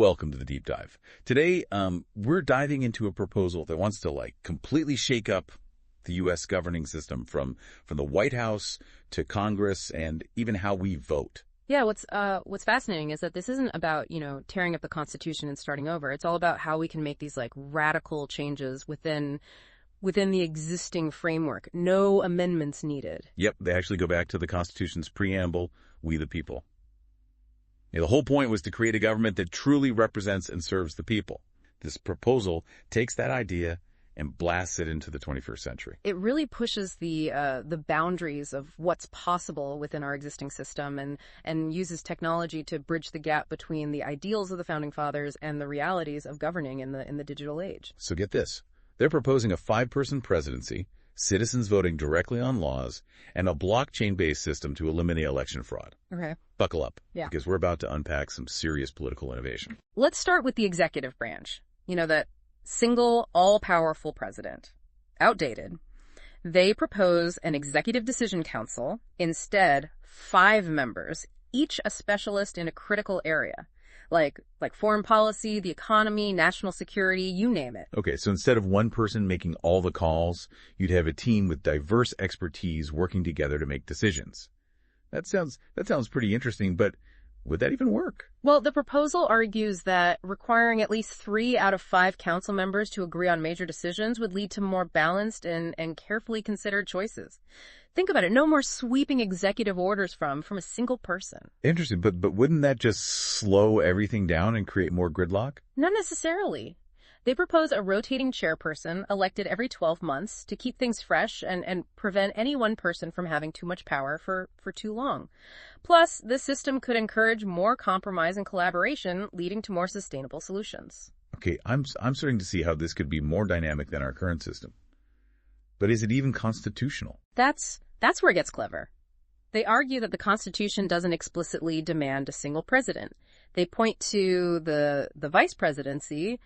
Welcome to the Deep Dive. Today, we're diving into a proposal that wants to completely shake up the U.S. governing system from the White House to Congress and even how we vote. Yeah, what's fascinating is that this isn't about, tearing up the Constitution and starting over. It's all about how we can make these radical changes within the existing framework. No amendments needed. Yep, they actually go back to the Constitution's preamble, we the people. The whole point was to create a government that truly represents and serves the people. This proposal takes that idea and blasts it into the 21st century. It really pushes the boundaries of what's possible within our existing system and uses technology to bridge the gap between the ideals of the Founding Fathers and the realities of governing in the digital age. So get this. They're proposing a 5-person presidency, citizens voting directly on laws, and a blockchain-based system to eliminate election fraud. Okay. Buckle up, Yeah. because we're about to unpack some serious political innovation. Let's start with the executive branch. That single, all-powerful president. Outdated. They propose an executive decision council, instead 5 members, each a specialist in a critical area, like foreign policy, the economy, national security, you name it. Okay, so instead of one person making all the calls, you'd have a team with diverse expertise working together to make decisions. That sounds pretty interesting, but would that even work? Well, the proposal argues that requiring at least 3 out of 5 council members to agree on major decisions would lead to more balanced and carefully considered choices. Think about it. No more sweeping executive orders from a single person. Interesting, but wouldn't that just slow everything down and create more gridlock? Not necessarily. They propose a rotating chairperson elected every 12 months to keep things fresh and prevent any one person from having too much power for too long. Plus, this system could encourage more compromise and collaboration, leading to more sustainable solutions. Okay, I'm starting to see how this could be more dynamic than our current system. But is it even constitutional? That's where it gets clever. They argue that the Constitution doesn't explicitly demand a single president. They point to the vice presidency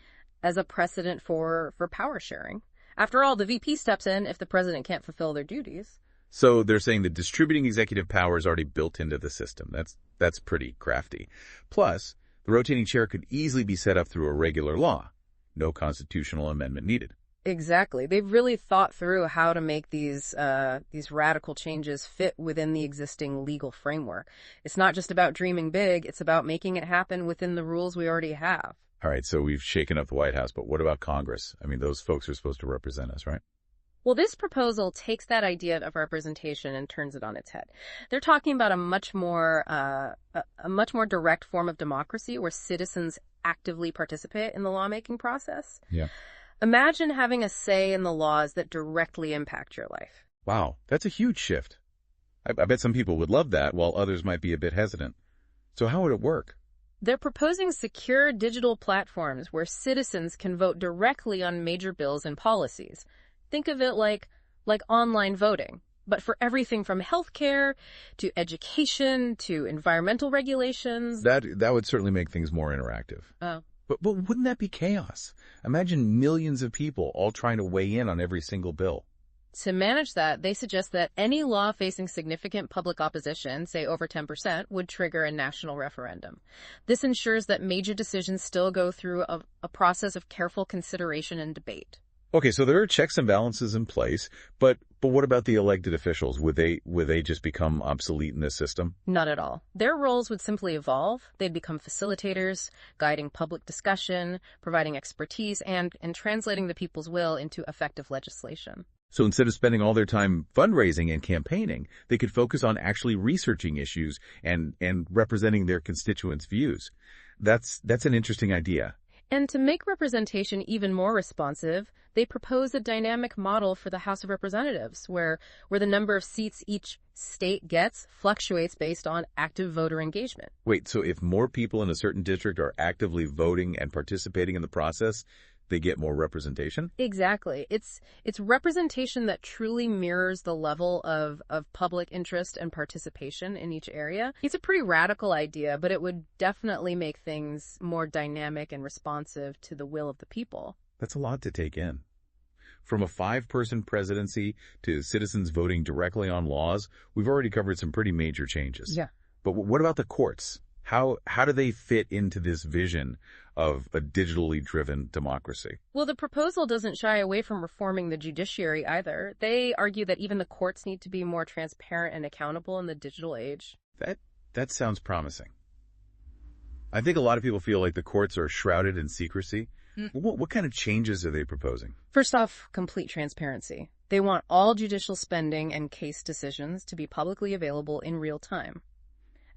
as a precedent for power sharing. After all, the VP steps in if the president can't fulfill their duties. So they're saying that distributing executive power is already built into the system. That's pretty crafty. Plus, the rotating chair could easily be set up through a regular law. No constitutional amendment needed. Exactly. They've really thought through how to make these radical changes fit within the existing legal framework. It's not just about dreaming big, it's about making it happen within the rules we already have. All right, so we've shaken up the White House, but what about Congress? I mean, those folks are supposed to represent us, right? Well, this proposal takes that idea of representation and turns it on its head. They're talking about a much more direct form of democracy where citizens actively participate in the lawmaking process. Yeah. Imagine having a say in the laws that directly impact your life. Wow, that's a huge shift. I bet some people would love that, while others might be a bit hesitant. So how would it work? They're proposing secure digital platforms where citizens can vote directly on major bills and policies. Think of it like online voting, but for everything from healthcare to education to environmental regulations. That would certainly make things more interactive. Oh. But wouldn't that be chaos? Imagine millions of people all trying to weigh in on every single bill. To manage that, they suggest that any law facing significant public opposition, say over 10%, would trigger a national referendum. This ensures that major decisions still go through a process of careful consideration and debate. Okay, so there are checks and balances in place, but what about the elected officials? Would they just become obsolete in this system? Not at all. Their roles would simply evolve. They'd become facilitators, guiding public discussion, providing expertise, and translating the people's will into effective legislation. So instead of spending all their time fundraising and campaigning, they could focus on actually researching issues and representing their constituents' views. That's an interesting idea. And to make representation even more responsive, they propose a dynamic model for the House of Representatives, where the number of seats each state gets fluctuates based on active voter engagement. Wait, so if more people in a certain district are actively voting and participating in the process, they get more representation? Exactly. It's representation that truly mirrors the level of public interest and participation in each area. It's a pretty radical idea, but it would definitely make things more dynamic and responsive to the will of the people. That's a lot to take in. From a 5-person presidency to citizens voting directly on laws, we've already covered some pretty major changes. Yeah. But what about the courts? How do they fit into this vision of a digitally driven democracy? Well, the proposal doesn't shy away from reforming the judiciary either. They argue that even the courts need to be more transparent and accountable in the digital age. That sounds promising. I think a lot of people feel like the courts are shrouded in secrecy. What kind of changes are they proposing? First off, complete transparency. They want all judicial spending and case decisions to be publicly available in real time.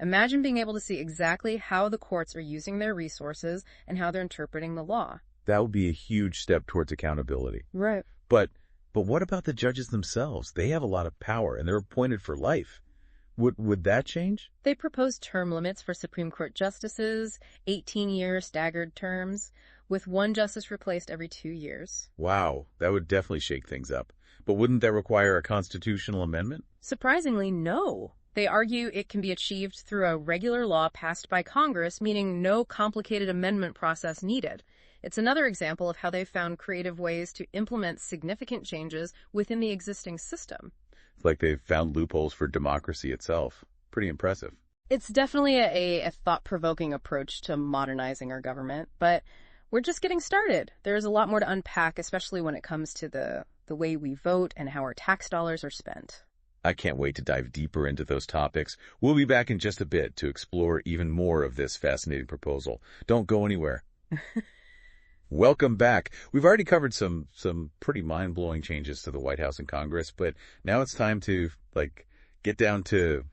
Imagine being able to see exactly how the courts are using their resources and how they're interpreting the law. That would be a huge step towards accountability. Right. But what about the judges themselves? They have a lot of power, and they're appointed for life. Would that change? They propose term limits for Supreme Court justices, 18-year staggered terms, with one justice replaced every 2 years. Wow, that would definitely shake things up. But wouldn't that require a constitutional amendment? Surprisingly, no. They argue it can be achieved through a regular law passed by Congress, meaning no complicated amendment process needed. It's another example of how they've found creative ways to implement significant changes within the existing system. It's like they've found loopholes for democracy itself. Pretty impressive. It's definitely a thought-provoking approach to modernizing our government, but we're just getting started. There's a lot more to unpack, especially when it comes to the way we vote and how our tax dollars are spent. I can't wait to dive deeper into those topics. We'll be back in just a bit to explore even more of this fascinating proposal. Don't go anywhere. Welcome back. We've already covered some pretty mind-blowing changes to the White House and Congress, but now it's time to get down to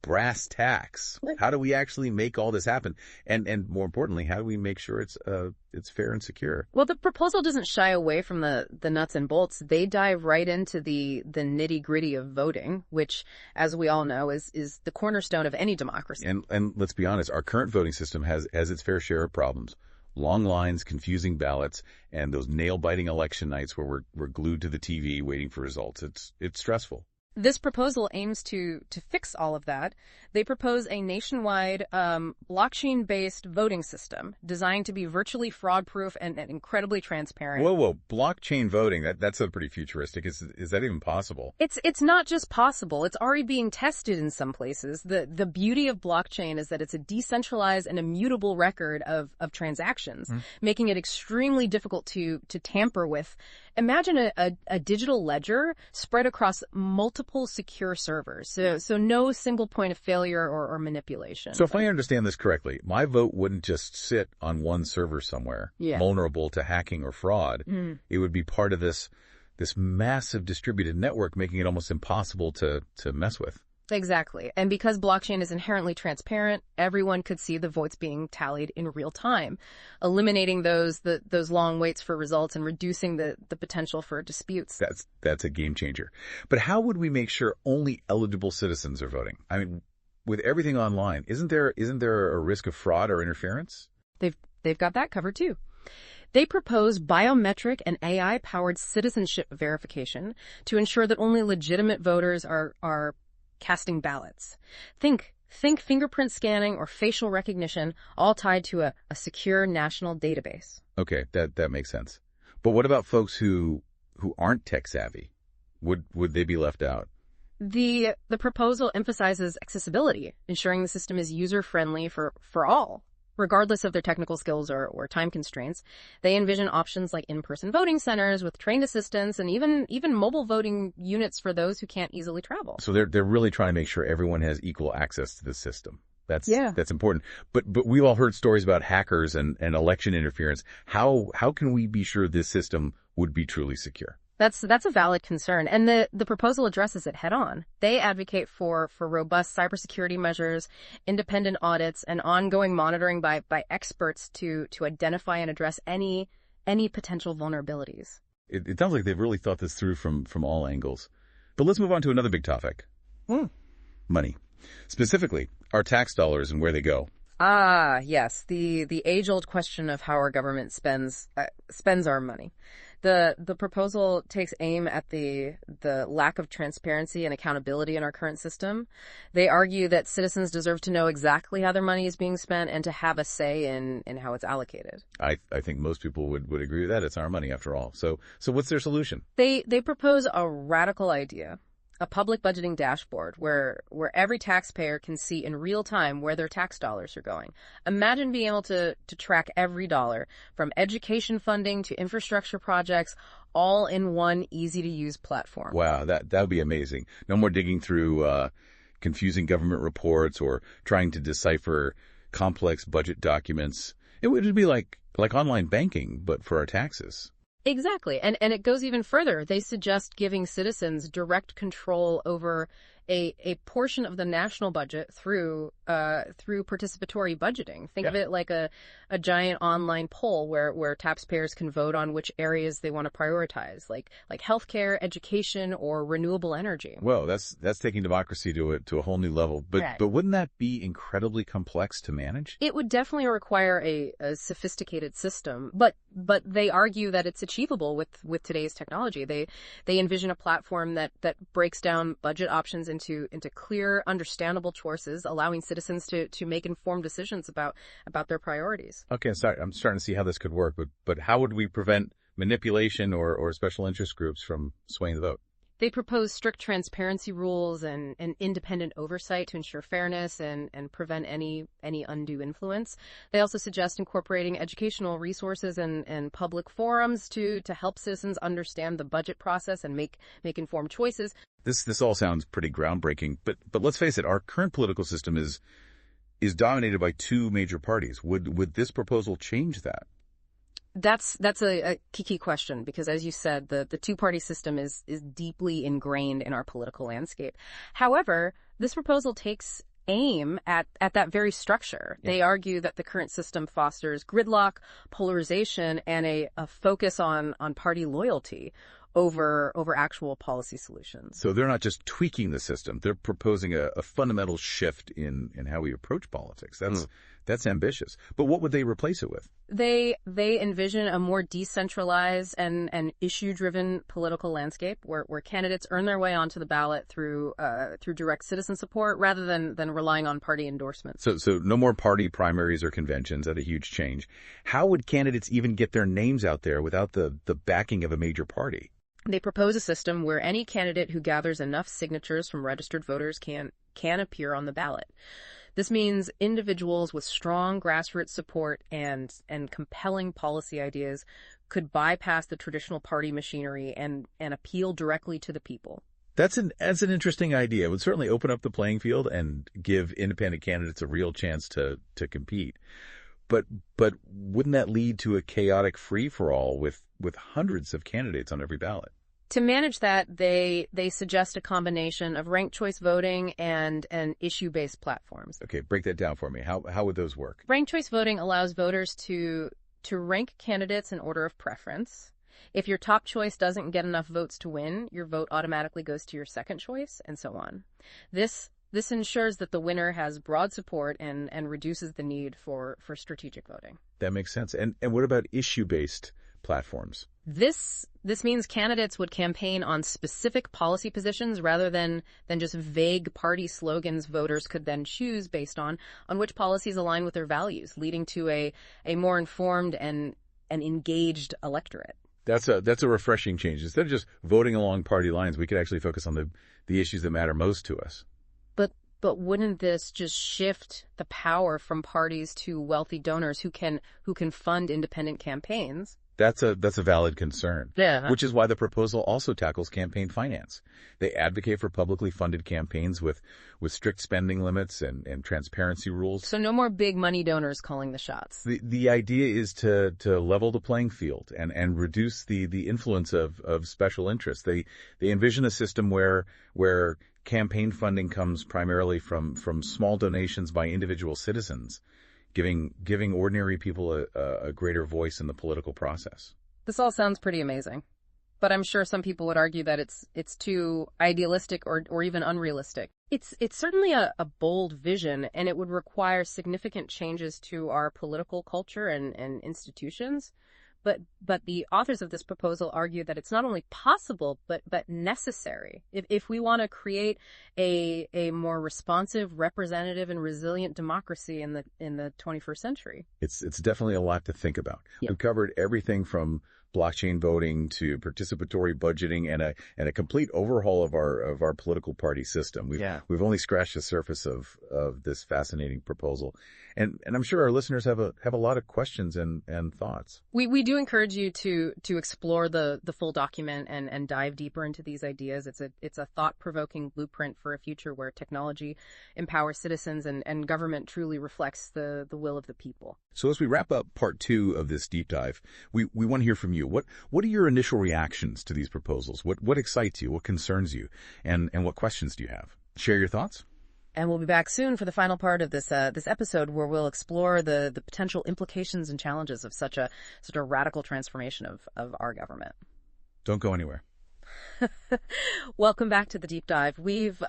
brass tacks. How do we actually make all this happen? And more importantly, how do we make sure it's fair and secure? Well, the proposal doesn't shy away from the nuts and bolts. They dive right into the nitty-gritty of voting, which, as we all know, is the cornerstone of any democracy. And let's be honest, our current voting system has its fair share of problems. Long lines, confusing ballots, and those nail-biting election nights where we're glued to the TV waiting for results. It's stressful. This proposal aims to fix all of that. They propose a nationwide blockchain-based voting system designed to be virtually fraud-proof and incredibly transparent. Whoa. Blockchain voting, that's a pretty futuristic. Is that even possible? It's not just possible. It's already being tested in some places. The beauty of blockchain is that it's a decentralized and immutable record of transactions, making it extremely difficult to tamper with. Imagine a digital ledger spread across multiple secure servers, so no single point of failure or manipulation. So if I understand this correctly, my vote wouldn't just sit on one server somewhere, vulnerable to hacking or fraud. It would be part of this massive distributed network, making it almost impossible to mess with. Exactly. And because blockchain is inherently transparent, everyone could see the votes being tallied in real time, eliminating those long waits for results and reducing the potential for disputes. That's a game changer. But how would we make sure only eligible citizens are voting? I mean, with everything online, isn't there a risk of fraud or interference? They've got that covered too. They propose biometric and AI-powered citizenship verification to ensure that only legitimate voters are casting ballots. Think fingerprint scanning or facial recognition, all tied to a secure national database. Okay, that makes sense. But what about folks who aren't tech savvy? Would they be left out? The proposal emphasizes accessibility, ensuring the system is user-friendly for all, regardless of their technical skills or time constraints. They envision options like in-person voting centers with trained assistants and even mobile voting units for those who can't easily travel. So they're really trying to make sure everyone has equal access to the system. That's important. But we've all heard stories about hackers and election interference. How can we be sure this system would be truly secure? That's a valid concern, and the proposal addresses it head on. They advocate for robust cybersecurity measures, independent audits, and ongoing monitoring by experts to identify and address any potential vulnerabilities. It sounds like they've really thought this through from all angles. But let's move on to another big topic. Money. Specifically, our tax dollars and where they go. Ah, yes, the age-old question of how our government spends our money. The proposal takes aim at the lack of transparency and accountability in our current system. They argue that citizens deserve to know exactly how their money is being spent and to have a say in how it's allocated. I think most people would agree with that. It's our money after all. So what's their solution? They propose a radical idea. a public budgeting dashboard where every taxpayer can see in real time where their tax dollars are going. Imagine being able to track every dollar, from education funding to infrastructure projects, all in one easy-to-use platform. Wow, that would be amazing. No more digging through confusing government reports or trying to decipher complex budget documents. It would be like online banking, but for our taxes. Exactly. And it goes even further. They suggest giving citizens direct control over a portion of the national budget through participatory budgeting. Think of it like a giant online poll where taxpayers can vote on which areas they want to prioritize, like healthcare, education, or renewable energy. Well, that's taking democracy to a whole new level. But wouldn't that be incredibly complex to manage? It would definitely require a sophisticated system, but they argue that it's achievable with today's technology. They envision a platform that breaks down budget options into clear, understandable choices, allowing citizens to make informed decisions about their priorities. Okay, I'm starting to see how this could work, but how would we prevent manipulation or special interest groups from swaying the vote? They propose strict transparency rules and independent oversight to ensure fairness and prevent any undue influence. They also suggest incorporating educational resources and public forums to help citizens understand the budget process and make informed choices. This all sounds pretty groundbreaking, but let's face it, our current political system is dominated by two major parties. Would this proposal change that? That's a key question, because as you said, the two-party system is deeply ingrained in our political landscape. However, this proposal takes aim at that very structure. Yeah. They argue that the current system fosters gridlock, polarization, and a focus on party loyalty over actual policy solutions. So they're not just tweaking the system, they're proposing a fundamental shift in how we approach politics. That's ambitious. But what would they replace it with? They envision a more decentralized and issue-driven political landscape where candidates earn their way onto the ballot through direct citizen support rather than relying on party endorsements. So no more party primaries or conventions. That's a huge change. How would candidates even get their names out there without the backing of a major party? They propose a system where any candidate who gathers enough signatures from registered voters can appear on the ballot. This means individuals with strong grassroots support and compelling policy ideas could bypass the traditional party machinery and appeal directly to the people. That's an interesting idea. It would certainly open up the playing field and give independent candidates a real chance to compete. But wouldn't that lead to a chaotic free-for-all with hundreds of candidates on every ballot? To manage that, they suggest a combination of ranked choice voting and issue-based platforms. Okay, break that down for me. How would those work? Ranked choice voting allows voters to rank candidates in order of preference. If your top choice doesn't get enough votes to win, your vote automatically goes to your second choice, and so on. This ensures that the winner has broad support and reduces the need for strategic voting. That makes sense. And what about issue-based platforms? This means candidates would campaign on specific policy positions rather than just vague party slogans voters could then choose based on which policies align with their values, leading to a more informed and engaged electorate. That's a refreshing change. Instead of just voting along party lines, we could actually focus on the issues that matter most to us. But wouldn't this just shift the power from parties to wealthy donors who can fund independent campaigns? That's a valid concern. Yeah. Which is why the proposal also tackles campaign finance. They advocate for publicly funded campaigns with strict spending limits and transparency rules. So no more big money donors calling the shots. The idea is to level the playing field and reduce the influence of special interests. They envision a system where campaign funding comes primarily from small donations by individual citizens, giving ordinary people a greater voice in the political process. This all sounds pretty amazing, but I'm sure some people would argue that it's too idealistic or even unrealistic. It's certainly a bold vision, and it would require significant changes to our political culture and institutions. But the authors of this proposal argue that it's not only possible, but necessary if we want to create a more responsive, representative, and resilient democracy in the 21st century. It's definitely a lot to think about. Yep. We've covered everything from blockchain voting to participatory budgeting and a complete overhaul of our political party system. We've only scratched the surface of this fascinating proposal. And I'm sure our listeners have a lot of questions and thoughts. We do encourage you to explore the full document and dive deeper into these ideas. It's a thought-provoking blueprint for a future where technology empowers citizens and government truly reflects the will of the people. So as we wrap up part 2 of this deep dive, we want to hear from you. What are your initial reactions to these proposals? What excites you? What concerns you? And what questions do you have? Share your thoughts. And we'll be back soon for the final part of this episode, where we'll explore the potential implications and challenges of such a radical transformation of our government. Don't go anywhere. Welcome back to the deep dive. We've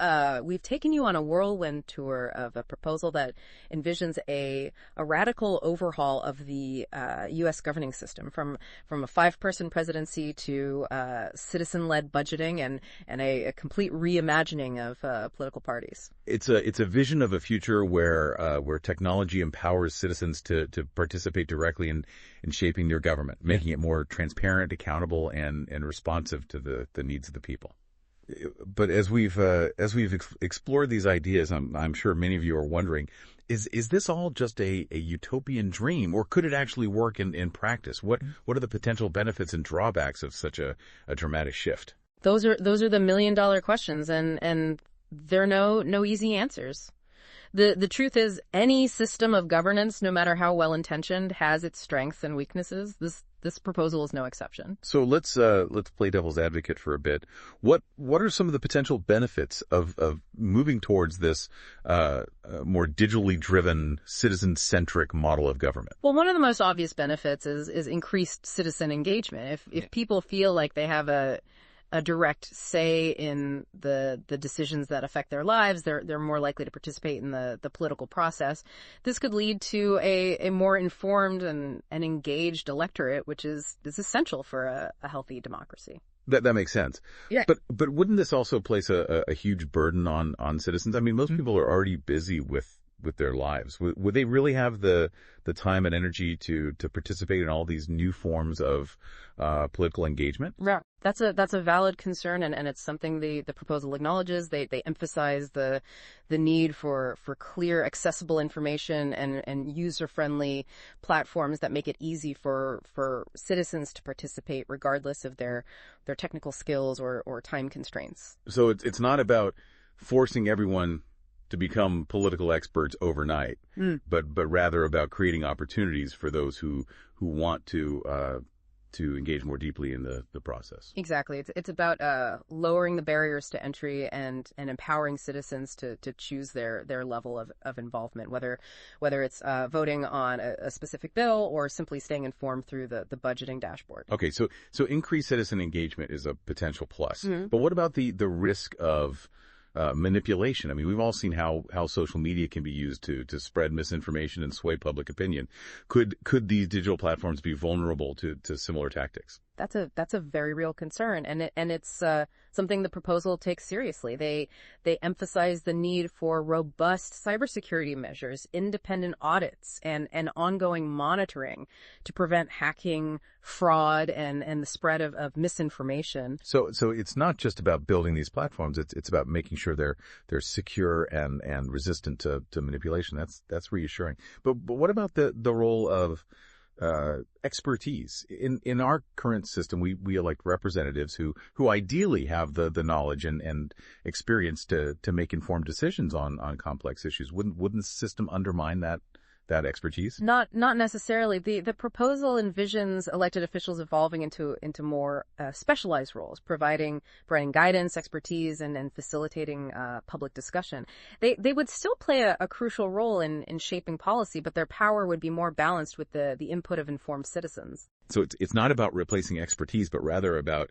taken you on a whirlwind tour of a proposal that envisions a radical overhaul of the U.S. governing system, from a 5-person presidency to citizen-led budgeting and a complete reimagining of political parties. It's a vision of a future where technology empowers citizens to participate directly in shaping their government, making it more transparent, accountable, and responsive to the needs of the people. But as we've explored these ideas, I'm sure many of you are wondering, is this all just a utopian dream, or could it actually work in practice? What are the potential benefits and drawbacks of such a dramatic shift? Those are the $1,000,000 questions, and there are no easy answers. The truth is, any system of governance, no matter how well-intentioned, has its strengths and weaknesses. This proposal is no exception. So let's play devil's advocate for a bit. What are some of the potential benefits of moving towards this more digitally driven, citizen-centric model of government? Well, one of the most obvious benefits is increased citizen engagement. If people feel like they have a direct say in the decisions that affect their lives, they're more likely to participate in the political process. This could lead to a more informed and engaged electorate, which is essential for a healthy democracy. That makes sense. Yeah. But wouldn't this also place a huge burden on citizens? I mean, most people are already busy with their lives. Would they really have the time and energy to participate in all these new forms of political engagement? Yeah, that's a valid concern, and it's something the proposal acknowledges. They emphasize the need for clear, accessible information and user-friendly platforms that make it easy for citizens to participate regardless of their technical skills or time constraints. So it's not about forcing everyone to become political experts overnight, but rather about creating opportunities for those who want to engage more deeply in the process. Exactly. It's about lowering the barriers to entry and empowering citizens to choose their level of involvement, whether it's voting on a specific bill or simply staying informed through the budgeting dashboard. Okay, so increased citizen engagement is a potential plus. But what about the risk of manipulation? I mean, we've all seen how social media can be used to spread misinformation and sway public opinion. Could these digital platforms be vulnerable to similar tactics? That's a very real concern, and it's something the proposal takes seriously. They emphasize the need for robust cybersecurity measures, independent audits, and ongoing monitoring to prevent hacking, fraud, and the spread of misinformation. So it's not just about building these platforms. It's about making sure they're secure and resistant to manipulation. That's reassuring. But what about the role of expertise? In our current system, we elect representatives who ideally have the knowledge and experience to make informed decisions on complex issues. Wouldn't the system undermine that expertise? Not necessarily. The proposal envisions elected officials evolving into more specialized roles, providing guidance, expertise, and facilitating public discussion. They would still play a crucial role in shaping policy, but their power would be more balanced with the input of informed citizens. So it's not about replacing expertise, but rather about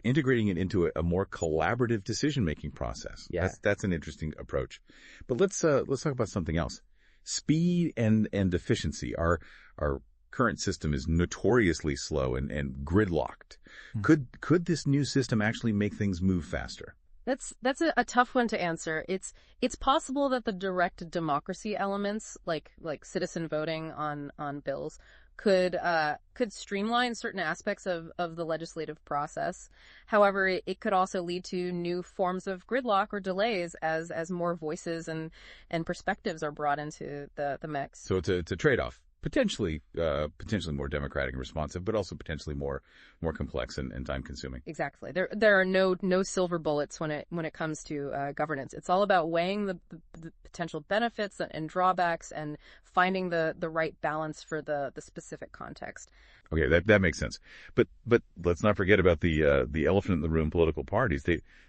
integrating it into a more collaborative decision-making process. Yeah. That's an interesting approach. But let's talk about something else. Speed and efficiency. Our current system is notoriously slow and gridlocked. Could this new system actually make things move faster? That's a tough one to answer. It's possible that the direct democracy elements, like citizen voting on bills, could streamline certain aspects of the legislative process. However, it could also lead to new forms of gridlock or delays as more voices and perspectives are brought into the mix. So it's a trade-off. Potentially more democratic and responsive, but also potentially more complex and time-consuming. Exactly. There are no silver bullets when it comes to governance. It's all about weighing the potential benefits and drawbacks and finding the right balance for the specific context. Okay, that makes sense. But let's not forget about the elephant in the room: political parties.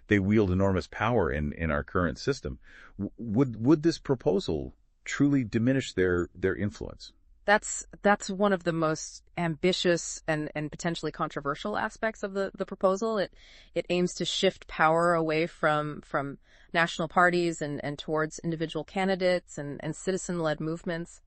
They wield enormous power in our current system. Would this proposal truly diminish their influence? That's one of the most ambitious and potentially controversial aspects of the proposal. It aims to shift power away from national parties and towards individual candidates and citizen-led movements.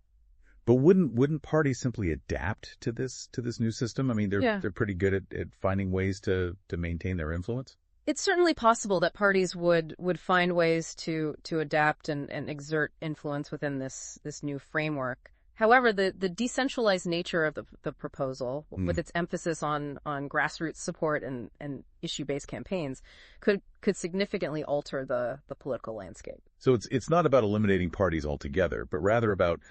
But wouldn't parties simply adapt to this new system? I mean, they're pretty good at finding ways to maintain their influence. It's certainly possible that parties would find ways to adapt and exert influence within this new framework. However, the decentralized nature of the proposal, with its emphasis on grassroots support and issue-based campaigns, could significantly alter the political landscape. So it's not about eliminating parties altogether, but rather about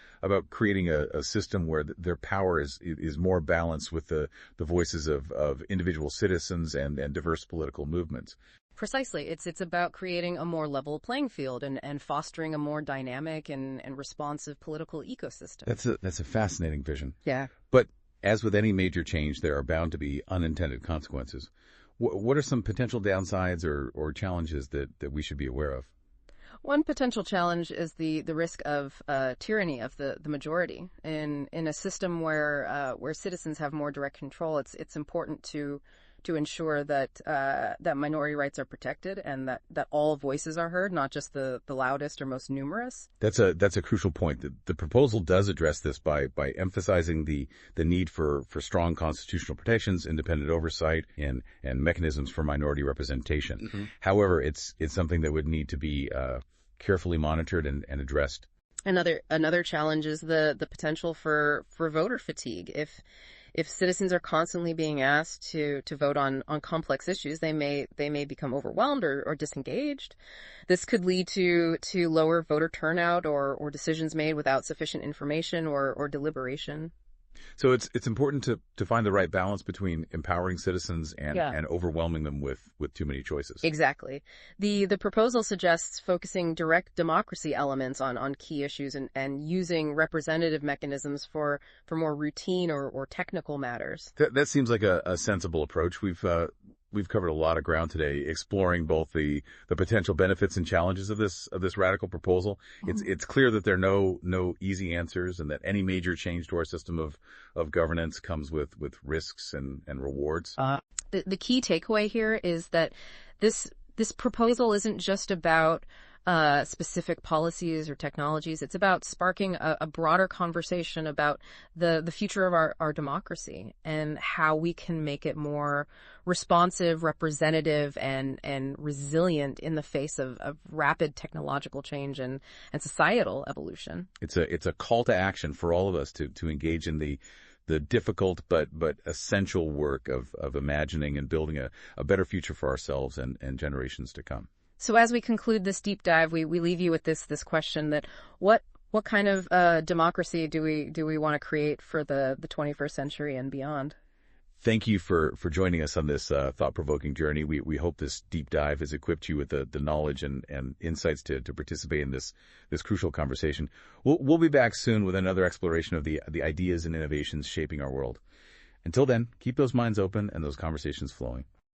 creating a system where their power is more balanced with the voices of individual citizens and diverse political movements. Precisely. It's about creating a more level playing field and fostering a more dynamic and responsive political ecosystem. That's a fascinating vision. Yeah. But as with any major change, there are bound to be unintended consequences. What are some potential downsides or challenges that we should be aware of? One potential challenge is the risk of tyranny of the majority. In a system where citizens have more direct control, it's important to ensure that minority rights are protected and that all voices are heard, not just the loudest or most numerous. That's a crucial point. The proposal does address this by emphasizing the need for strong constitutional protections, independent oversight, and mechanisms for minority representation. Mm-hmm. However, it's something that would need to be carefully monitored and addressed. Another challenge is the potential for voter fatigue. If citizens are constantly being asked to vote on complex issues, they may become overwhelmed or disengaged. This could lead to lower voter turnout or decisions made without sufficient information or deliberation. So it's important to find the right balance between empowering citizens and overwhelming them with too many choices. Exactly. The proposal suggests focusing direct democracy elements on key issues and using representative mechanisms for more routine or technical matters. That seems like a sensible approach. We've covered a lot of ground today, exploring both the potential benefits and challenges of this radical proposal. It's clear that there are no easy answers, and that any major change to our system of governance comes with risks and rewards. The key takeaway here is that this proposal isn't just about specific policies or technologies. It's about sparking a broader conversation about the future of our democracy and how we can make it more responsive, representative, and resilient in the face of rapid technological change and societal evolution. It's a call to action for all of us to engage in the difficult but essential work of imagining and building a better future for ourselves and generations to come. So as we conclude this deep dive, we leave you with this question that what kind of democracy do we want to create for the 21st century and beyond? Thank you for joining us on this thought-provoking journey. We hope this deep dive has equipped you with the knowledge and insights to participate in this crucial conversation. We'll be back soon with another exploration of the ideas and innovations shaping our world. Until then, keep those minds open and those conversations flowing.